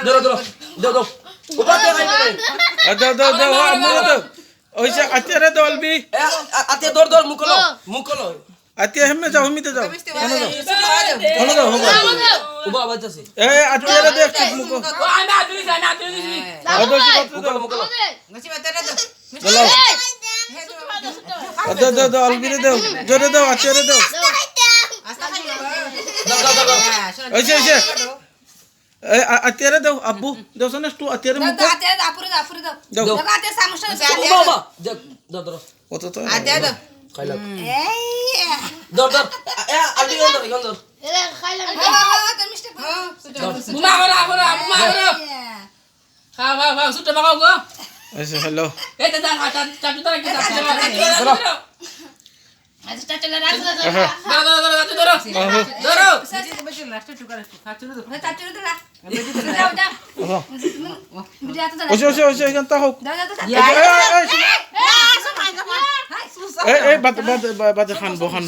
ধরো ধরো দাও দাও উপাতে খাইবে দাও আমরে দাও ওইসে আতিয়ারে দাও আলবি আতে দর দর মুকলো আতিয়া হেমে যাও হেমিতে যাও হলো দাও হলো উবা বাজছে এ আতিয়ারে দে একটু মুকো আমি আদুরি যাই না আদুরি দিছি মুকলো গছি বাতারে দাও দাও আলবিরে দাও জোরে দাও আতিয়ারে দাও আস্তা খাই দাও দাও দাও ওইসে এ আতিয়ারে দাও আব্বু দাও সনে একটু আতিয়ারে মুকো দাও আতে আপুরে দাও দাও দাও আতে সামোসা উবা উবা দাও দাও কত তো আতে দাও খাইলা এই দর দর আলবি গন্দর এরে খাইলাম তোর মিষ্টি বুমা করো খাও সুটে মাখাও গো আচ্ছা হ্যালো এই দাদা চাচু তারা কি চাচু আচ্ছা চাচলা রাখ ধরো বেশি লাস্ট টুকার খাচুরে দাও চাচুরে দাও দাও দাও ভিডিও তো ওইসে এখান তা হোক দাও দাও এই বাদ খান বহান